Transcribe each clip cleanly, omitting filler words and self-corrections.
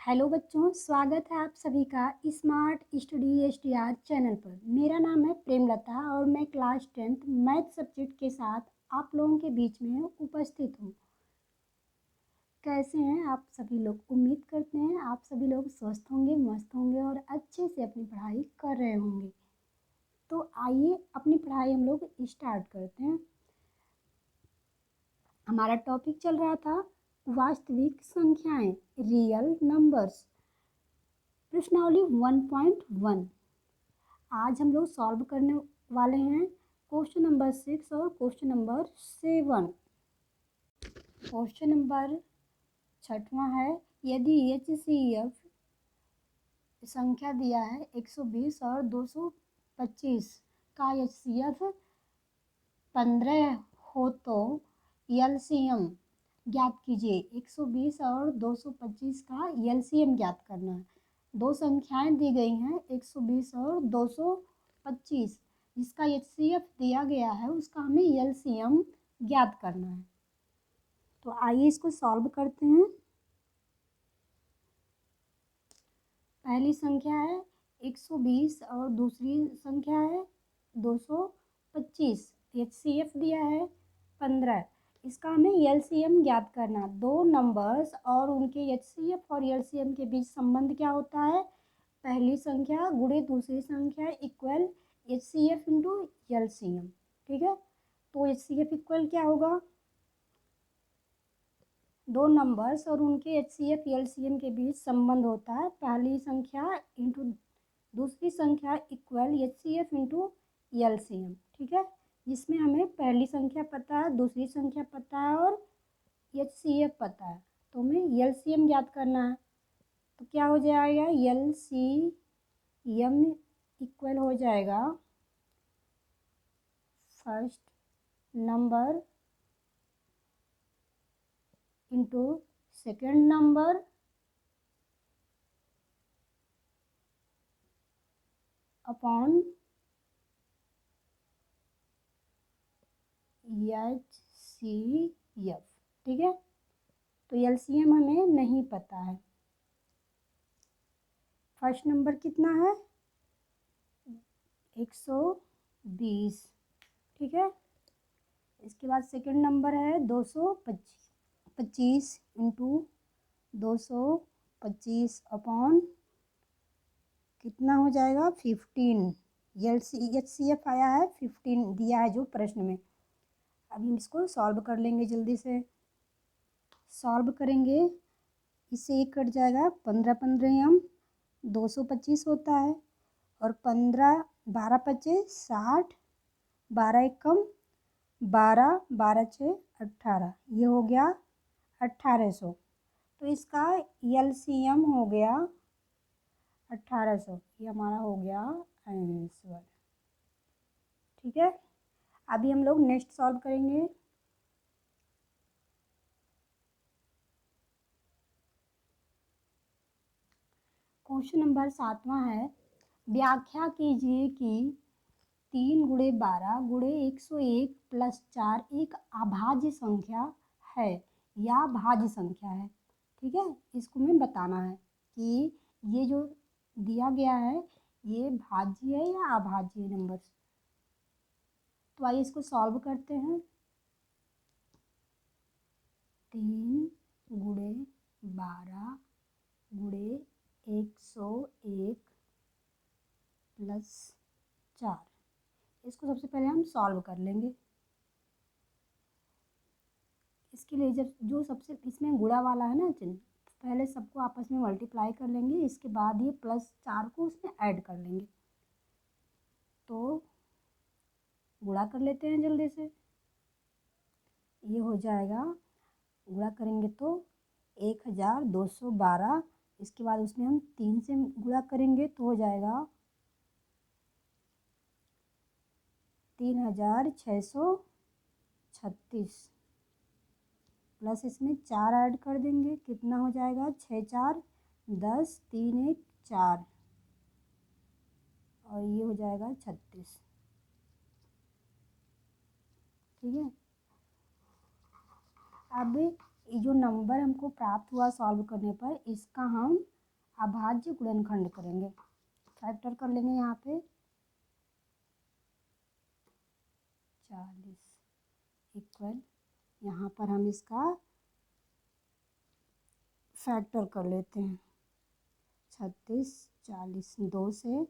Hello बच्चों, स्वागत है आप सभी का स्मार्ट स्टडी एसटीआर चैनल पर। मेरा नाम है प्रेमलता और मैं क्लास 10th मैथ सब्जेक्ट के साथ आप लोगों के बीच में उपस्थित हूँ। कैसे हैं आप सभी लोग? उम्मीद करते हैं आप सभी लोग स्वस्थ होंगे, मस्त होंगे और अच्छे से अपनी पढ़ाई कर रहे होंगे। तो आइए अपनी पढ़ाई हम लोग स्टार्ट करते हैं। हमारा टॉपिक चल रहा था वास्तविक संख्याएं, रियल नंबर्स, प्रश्नावली 1.1। आज हम लोग सॉल्व करने वाले हैं क्वेश्चन नंबर 6 और क्वेश्चन नंबर 7। क्वेश्चन नंबर 6वां है, यदि HCF संख्या दिया है 120 और 225 का HCF 15 हो तो LCM ज्ञात कीजिए। 120 और 225 का LCM ज्ञात करना है। दो संख्याएं दी गई हैं 120 और 225, जिसका HCF दिया गया है उसका हमें LCM ज्ञात करना है। तो आइए इसको सॉल्व करते हैं। पहली संख्या है 120 और दूसरी संख्या है 225। HCF दिया है 15, इसका हमें LCM ज्ञात करना। दो नंबर्स और उनके HCF और LCM के बीच संबंध क्या होता है? पहली संख्या गुणे दूसरी संख्या इक्वल HCF इंटू LCM। ठीक है, तो HCF इक्वल क्या होगा? दो नंबर्स और उनके HCF LCM के बीच संबंध होता है पहली संख्या इंटू दूसरी संख्या इक्वल HCF इंटू LCM। ठीक है, जिसमें हमें पहली संख्या पता है, दूसरी संख्या पता है और HCF पता है, तो हमें LCM ज्ञात करना है। तो क्या हो जाएगा? LCM इक्वल हो जाएगा first number into second number upon HCF। ठीक है, तो LCM हमें नहीं पता है। फर्स्ट नंबर कितना है? 120। ठीक है, इसके बाद सेकंड नंबर है 225 इंटू 225 अपॉन कितना हो जाएगा? 15। HCF आया है 15 दिया है जो प्रश्न में। अभी हम इसको सॉल्व कर लेंगे जल्दी से। सॉल्व करेंगे, इससे एक कट जाएगा, 15 15 हम 225 होता है और 15 12 25 60, 12 एक कम 12 12 6 18, ये हो गया 1800। तो इसका LCM हो गया 1800, ये हमारा हो गया आंसर। ठीक है, अभी हम लोग नेक्स्ट सॉल्व करेंगे। क्वेश्चन नंबर 7वां है, व्याख्या कीजिए कि 3 गुणे 12 गुणे 101 प्लस 4 एक अभाज्य संख्या है या भाज्य संख्या है। ठीक है, इसको हमें बताना है कि ये जो दिया गया है ये भाज्य है या अभाज्य नंबर। तो आइए इसको सॉल्व करते हैं। 3 गुणे 12 गुणे 101 प्लस 4, इसको सबसे पहले हम सॉल्व कर लेंगे। इसके लिए जब जो सबसे इसमें गुणा वाला है ना चिन्ह, पहले सबको आपस में मल्टीप्लाई कर लेंगे, इसके बाद ये प्लस 4 को उसमें ऐड कर लेंगे। तो गुणा कर लेते हैं जल्दी से। ये हो जाएगा, गुणा करेंगे तो 1212। इसके बाद उसमें हम 3 से गुणा करेंगे तो हो जाएगा 3636, प्लस इसमें 4 ऐड कर देंगे, कितना हो जाएगा? 6 4 10, 3 1 4 और ये हो जाएगा 36। ठीक है, अब ये जो नंबर हमको प्राप्त हुआ सॉल्व करने पर, इसका हम अभाज्य गुणनखंड करेंगे, फैक्टर कर लेंगे यहाँ पे 40 इक्वल, यहाँ पर हम इसका फैक्टर कर लेते हैं 36 40, 2 से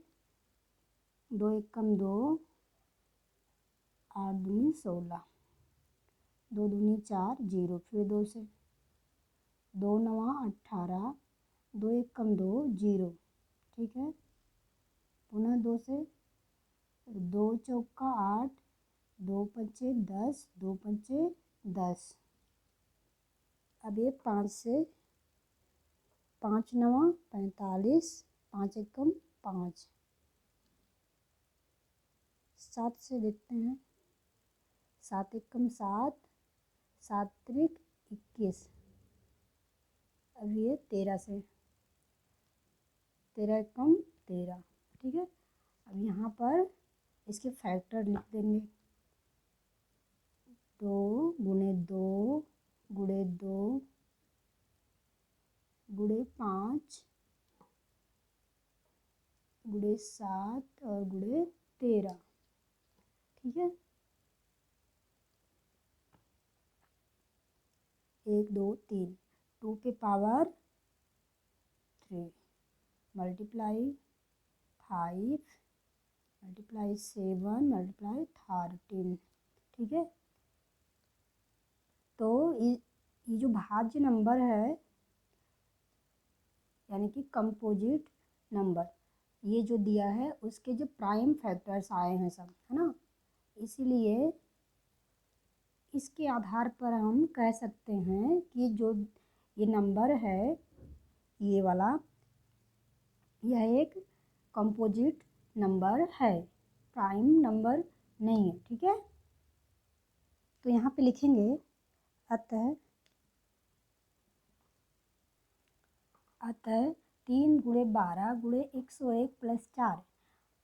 2 एकम 2, 8 दूनी 16, 2 दूनी 4 0, फिर 2 से 2 नवा 18, 2 एकम 2 0, ठीक है। पुनः 2 से 2 चौका 8, 2 पंचे 10, 2 पंचे 10। अब ये 5 से 5 नवा 45, 5 एकम 5, 7 से देखते हैं, 7 एकम 7, 7 त्रिक 21। अब ये 13 से 13 एकम 13, ठीक है। अब यहाँ पर इसके फैक्टर लिख देंगे 2 गुणे 2 गुणे 2 गुणे 5 गुणे 7 और गुणे 13, ठीक है। 1 2 3, 2 के पावर 3 मल्टीप्लाई 5 मल्टीप्लाई 7 मल्टीप्लाई 13, ठीक है। तो ये जो भाज्य नंबर है, यानी कि कंपोजिट नंबर, ये जो दिया है उसके जो प्राइम फैक्टर्स आए हैं सब, है ना, इसीलिए इसके आधार पर हम कह सकते हैं कि जो ये नंबर है, ये वाला, यह एक कंपोजिट नंबर है, प्राइम नंबर नहीं है, ठीक है। तो यहाँ पे लिखेंगे अतः 3 गुणे 12 गुणे 101 प्लस 4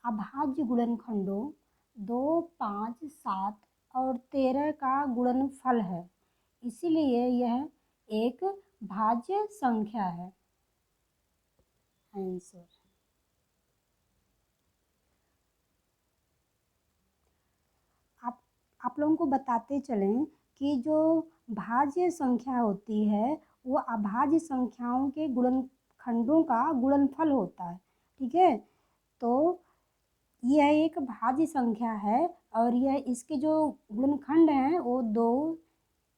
अभाज्य गुणनखंडों 2 5 7 और 13 का गुणनफल है, इसीलिए यह एक भाज्य संख्या है। आंसर। आप लोगों को बताते चलें कि जो भाज्य संख्या होती है वो अभाज्य संख्याओं के गुणनखंडों का गुणनफल होता है, ठीक है। तो यह एक भाज्य संख्या है और यह इसके जो गुणनखंड हैं वो 2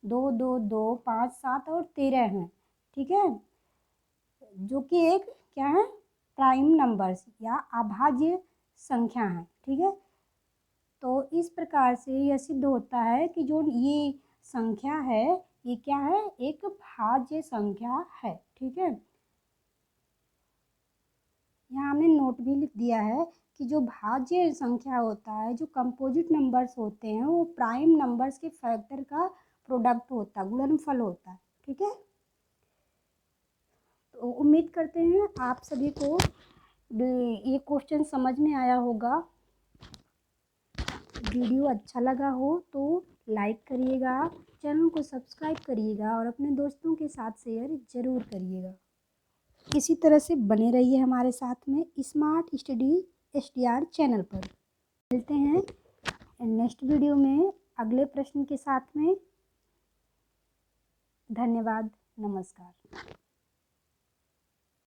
2 2 2 5 7 और 13 हैं, ठीक है, जो कि एक क्या है, प्राइम नंबर्स या अभाज्य संख्या है, ठीक है। तो इस प्रकार से यह सिद्ध होता है कि जो ये संख्या है ये क्या है, एक भाज्य संख्या है, ठीक है। यहाँ हमने नोट भी लिख दिया है कि जो भाज्य संख्या होता है, जो कंपोजिट नंबर्स होते हैं, वो प्राइम नंबर्स के फैक्टर का प्रोडक्ट होता है, गुणनफल होता है, ठीक है। तो उम्मीद करते हैं आप सभी को ये क्वेश्चन समझ में आया होगा। वीडियो अच्छा लगा हो तो लाइक करिएगा, चैनल को सब्सक्राइब करिएगा और अपने दोस्तों के साथ शेयर ज़रूर करिएगा। इसी तरह से बने रहिए हमारे साथ में स्मार्ट स्टडी SDR चैनल पर। मिलते हैं नेक्स्ट वीडियो में अगले प्रश्न के साथ में। धन्यवाद, नमस्कार।